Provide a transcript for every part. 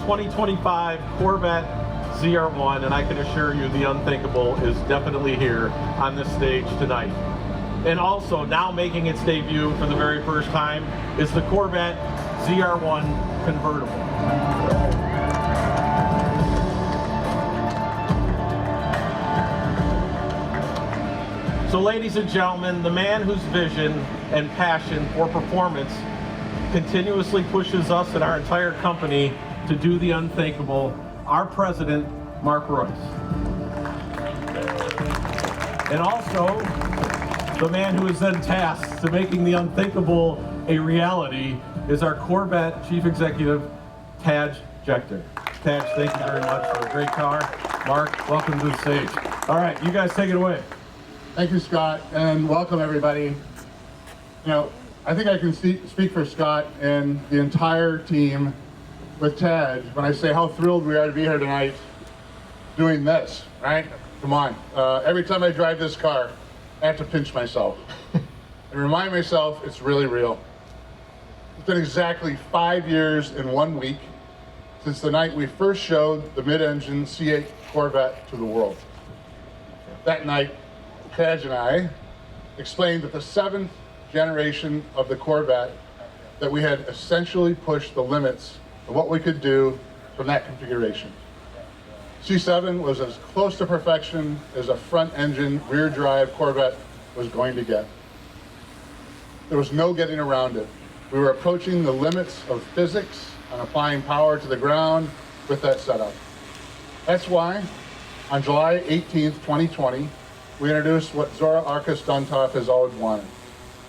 2025 Corvette ZR1, and I can assure you the unthinkable is definitely here on this stage tonight. And also, now making its debut for the very first time is the Corvette ZR1 convertible. So ladies and gentlemen, the man whose vision and passion for performance continuously pushes us and our entire company to do the unthinkable, our president, Mark Royce. And also, the man who is then tasked to making the unthinkable a reality is our Corvette Chief Executive, Tadge Juechter. Tadge, thank you very much for a great car. Mark, welcome to the stage. All right, you guys take it away. Thank you, Scott, and welcome everybody. You know, I think I can speak for Scott and the entire team with Tadge when I say how thrilled we are to be here tonight doing this, right? Come on. Every time I drive this car, I have to pinch myself and remind myself it's really real. It's been exactly 5 years and 1 week since the night we first showed the mid-engine C8 Corvette to the world. That night, Tadge and I explained that the 7th generation of the Corvette, that we had essentially pushed the limits of what we could do from that configuration. C7 was as close to perfection as a front-engine, rear-drive Corvette was going to get. There was no getting around it. We were approaching the limits of physics and applying power to the ground with that setup. That's why, on July 18th, 2020, we introduced what Zora Arkus Duntov has always wanted,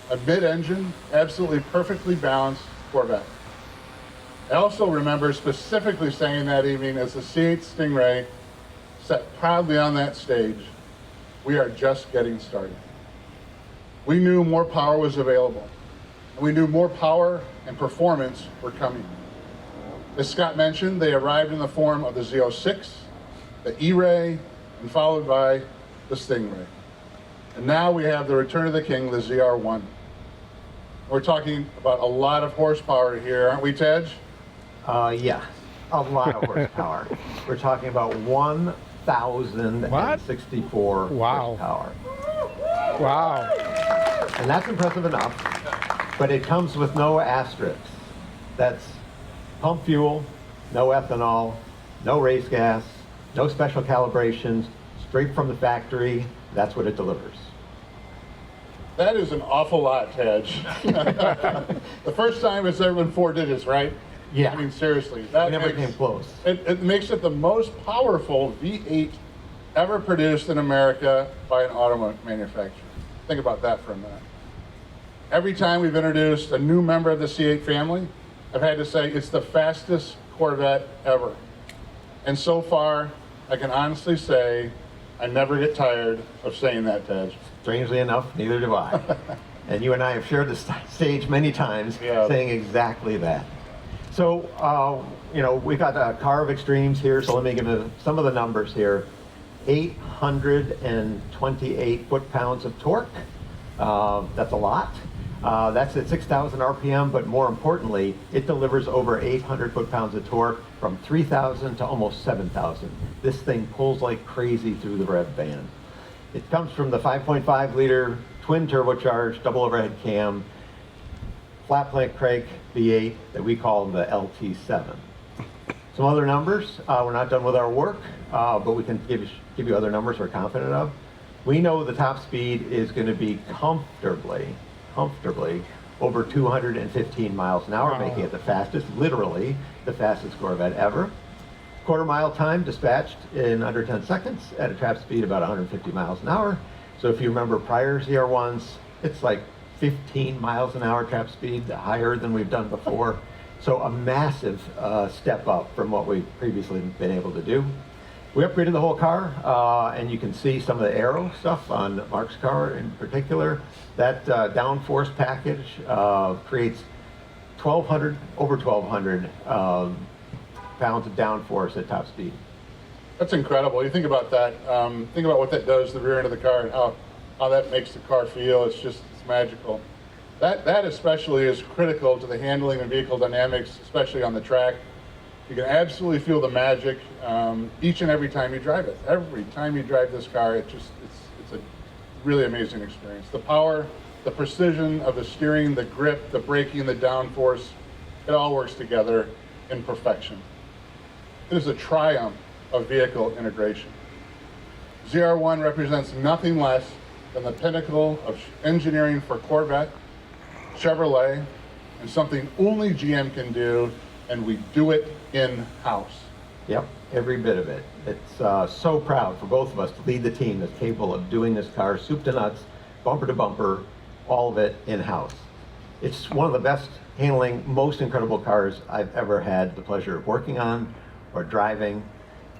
a mid-engine, absolutely perfectly balanced Corvette. I also remember specifically saying that evening as the C8 Stingray sat proudly on that stage, we are just getting started. We knew more power was available, and we knew more power and performance were coming. As Scott mentioned, they arrived in the form of the Z06, the E-Ray, and followed by the Stingray. And now we have the return of the king, the ZR1. We're talking about a lot of horsepower here, aren't we, Tadge? Yeah, a lot of horsepower. We're talking about 1,064 horsepower. Wow. And that's impressive enough, but it comes with no asterisks. That's pump fuel, no ethanol, no race gas, no special calibrations, straight from the factory. That's what it delivers. That is an awful lot, Tadge. The first time it's ever been 4 digits, right? Yeah. I mean, seriously. That never came close. It makes it the most powerful V8 ever produced in America by an auto manufacturer. Think about that for a minute. Every time we've introduced a new member of the C8 family, I've had to say it's the fastest Corvette ever. And so far, I can honestly say I never get tired of saying that, Tadge. Strangely enough, neither do I. And you and I have shared the stage many times saying exactly that. So, you know, we've got a car of extremes here, so let me give you some of the numbers here. 828 foot-pounds of torque. That's a lot. That's at 6,000 RPM, but more importantly, it delivers over 800 foot-pounds of torque from 3,000 to almost 7,000. This thing pulls like crazy through the rev band. It comes from the 5.5 liter twin-turbocharged double overhead cam flat plank crank V8 that we call the LT7. Some other numbers. We're not done with our work, but we can give you other numbers we're confident of. We know the top speed is going to be comfortably over 215 miles an hour, making it the fastest, literally the fastest Corvette ever. Quarter mile time dispatched in under 10 seconds at a trap speed about 150 miles an hour. So if you remember prior ZR1s, it's like 15 miles an hour trap speed, higher than we've done before. So a massive step up from what we've previously been able to do. We upgraded the whole car, and you can see some of the Aero stuff on Mark's car in particular. That downforce package creates over 1,200 pounds of downforce at top speed. That's incredible. You think about that. Think about what that does to the rear end of the car and how that makes the car feel. It's magical. That especially is critical to the handling and vehicle dynamics, especially on the track. You can absolutely feel the magic each and every time you drive it. Every time you drive this car, it's a really amazing experience. The power, the precision of the steering, the grip, the braking, the downforce, it all works together in perfection. It is a triumph of vehicle integration. ZR1 represents nothing less than the pinnacle of engineering for Corvette, Chevrolet, and something only GM can do, and we do it in-house. Yep, every bit of it. It's so proud for both of us to lead the team that's capable of doing this car, soup to nuts, bumper to bumper, all of it in-house. It's one of the best handling, most incredible cars I've ever had the pleasure of working on or driving.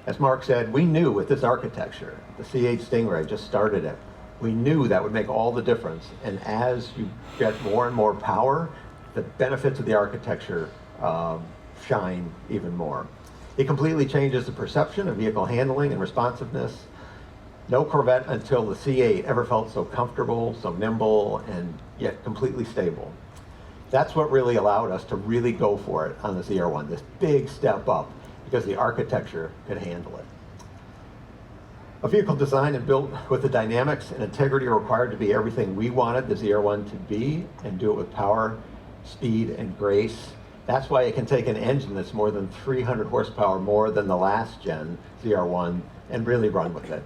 As Mark said, we knew with this architecture, the C8 Stingray just started it, we knew that would make all the difference. And as you get more and more power, the benefits of the architecture shine even more. It completely changes the perception of vehicle handling and responsiveness. No Corvette until the C8 ever felt so comfortable, so nimble, and yet completely stable. That's what really allowed us to really go for it on the ZR1, this big step up, because the architecture could handle it. A vehicle designed and built with the dynamics and integrity required to be everything we wanted the ZR1 to be, and do it with power, speed, and grace. That's why it can take an engine that's more than 300 horsepower more than the last gen ZR1 and really run with it.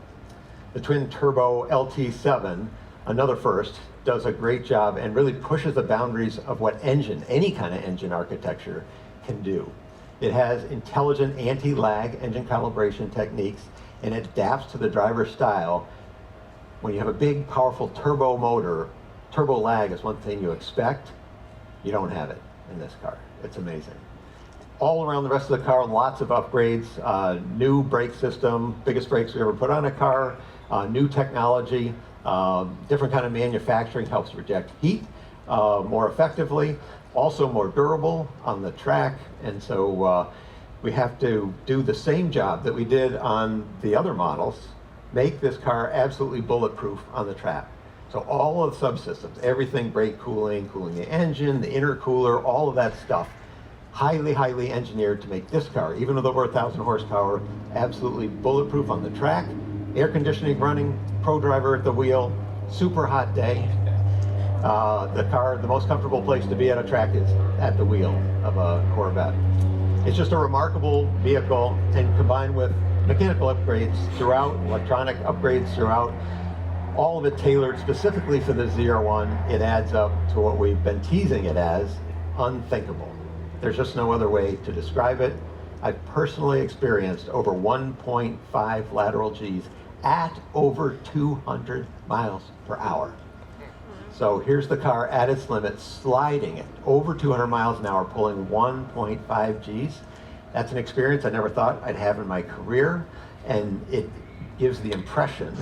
The twin-turbo LT7, another first, does a great job and really pushes the boundaries of what engine, any kind of engine architecture, can do. It has intelligent anti-lag engine calibration techniques, and it adapts to the driver's style. When you have a big, powerful turbo motor, turbo lag is one thing you expect. You don't have it in this car. It's amazing. All around the rest of the car, lots of upgrades, new brake system, biggest brakes we ever put on a car, new technology, different kind of manufacturing, helps reject heat more effectively, also more durable on the track, and so we have to do the same job that we did on the other models, make this car absolutely bulletproof on the track. So all of the subsystems, everything, brake cooling, cooling the engine, the intercooler, all of that stuff, highly, highly engineered to make this car, even with over 1,000 horsepower, absolutely bulletproof on the track, air conditioning running, pro driver at the wheel, super hot day. The car, the most comfortable place to be at a track is at the wheel of a Corvette. It's just a remarkable vehicle, and combined with mechanical upgrades throughout, electronic upgrades throughout, all of it tailored specifically for the ZR1, it adds up to what we've been teasing it as, unthinkable. There's just no other way to describe it. I've personally experienced over 1.5 lateral Gs at over 200 miles per hour. So here's the car at its limit, sliding it over 200 miles an hour, pulling 1.5 Gs. That's an experience I never thought I'd have in my career, and it gives the impression,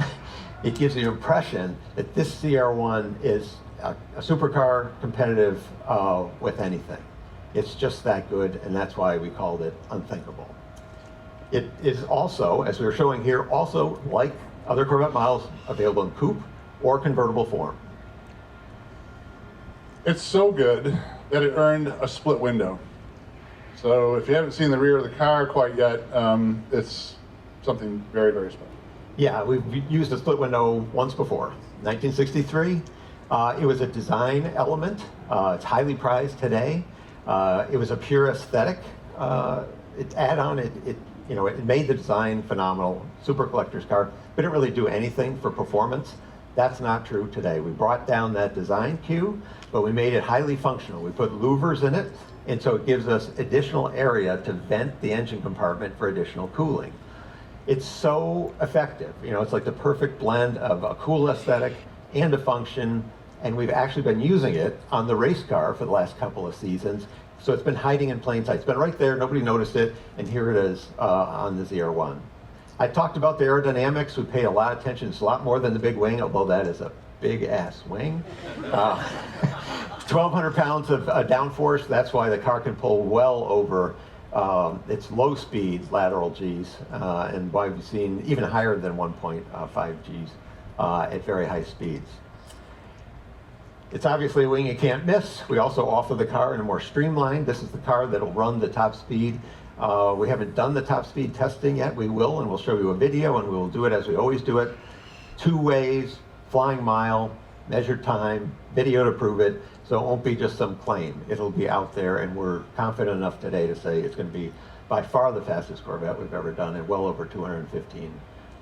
that this ZR1 is a supercar competitive with anything. It's just that good, and that's why we called it unthinkable. It is also, as we were showing here, also like other Corvette models, available in coupe or convertible form. It's so good that it earned a split window. So if you haven't seen the rear of the car quite yet, it's something very, very special. Yeah, we've used a split window once before. 1963, it was a design element. It's highly prized today. It was a pure aesthetic add-on. It made the design phenomenal, super collector's car, but it didn't really do anything for performance. That's not true today. We brought down that design cue, but we made it highly functional. We put louvers in it, and so it gives us additional area to vent the engine compartment for additional cooling. It's so effective. It's like the perfect blend of a cool aesthetic and a function, and we've actually been using it on the race car for the last couple of seasons. So it's been hiding in plain sight. It's been right there, nobody noticed it, and here it is on the ZR1. I talked about the aerodynamics. We paid a lot of attention. It's a lot more than the big wing, although that is a big-ass wing. 1,200 pounds of downforce. That's why the car can pull well over its low-speed lateral Gs, and why we've seen even higher than 1.5 Gs at very high speeds. It's obviously a wing you can't miss. We also offer the car in a more streamlined. This is the car that'll run the top speed We haven't done the top speed testing yet. We will, and we'll show you a video, and we will do it as we always do it. 2 ways, flying mile, measured time, video to prove it. So it won't be just some claim. It'll be out there, and we're confident enough today to say it's going to be by far the fastest Corvette we've ever done, and well over 215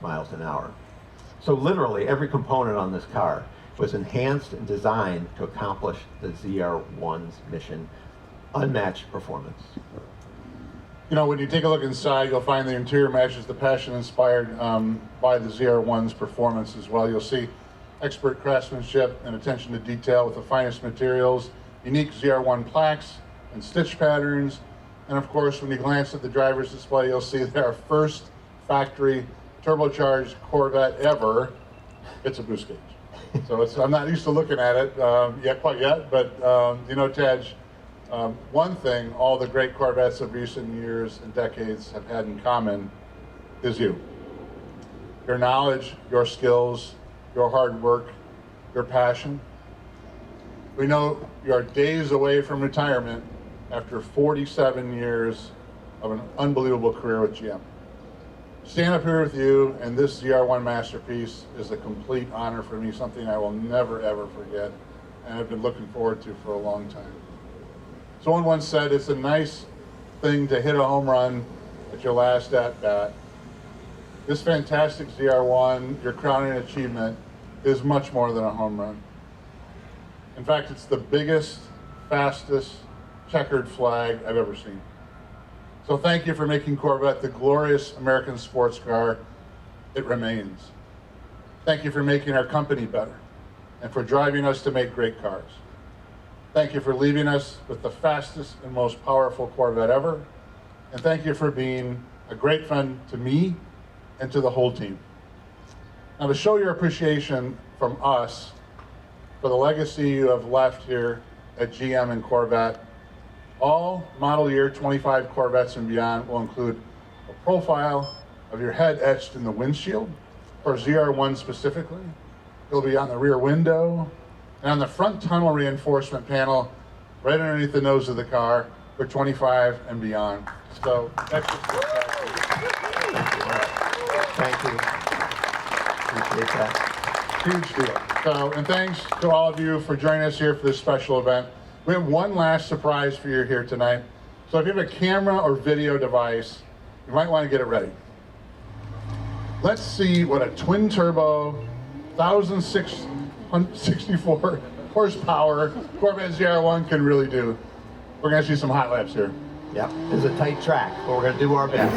miles an hour. So literally every component on this car was enhanced and designed to accomplish the ZR1's mission, unmatched performance. You know, when you take a look inside, you'll find the interior matches the passion inspired by the ZR1's performance as well. You'll see expert craftsmanship and attention to detail with the finest materials, unique ZR1 plaques and stitch patterns, and of course, when you glance at the driver's display, you'll see that our first factory turbocharged Corvette ever, it's a boost gauge. So I'm not used to looking at it quite yet, but you know, Tadge, one thing all the great Corvettes of recent years and decades have had in common is you. Your knowledge, your skills, your hard work, your passion. We know you're days away from retirement after 47 years of an unbelievable career with GM. Stand up here with you, and this ZR1 masterpiece is a complete honor for me, something I will never ever forget, and I've been looking forward to for a long time. Someone once said it's a nice thing to hit a home run at your last at-bat. This fantastic ZR1, your crowning achievement, is much more than a home run. In fact, it's the biggest, fastest checkered flag I've ever seen. So thank you for making Corvette the glorious American sports car it remains. Thank you for making our company better and for driving us to make great cars. Thank you for leaving us with the fastest and most powerful Corvette ever. And thank you for being a great friend to me and to the whole team. Now, to show your appreciation from us for the legacy you have left here at GM and Corvette, all model year 25 Corvettes and beyond will include a profile of your head etched in the windshield, for ZR1 specifically. It'll be on the rear window and on the front tunnel reinforcement panel right underneath the nose of the car for 25 and beyond. So that's just Thank you. Appreciate that. huge deal. So, and thanks to all of you for joining us here for this special event. We have one last surprise for you here tonight. So if you have a camera or video device, you might want to get it ready. Let's see what a twin turbo, 1,664 horsepower Corvette ZR1 can really do. We're going to see some hot laps here. Yep, it's a tight track, but we're going to do our best.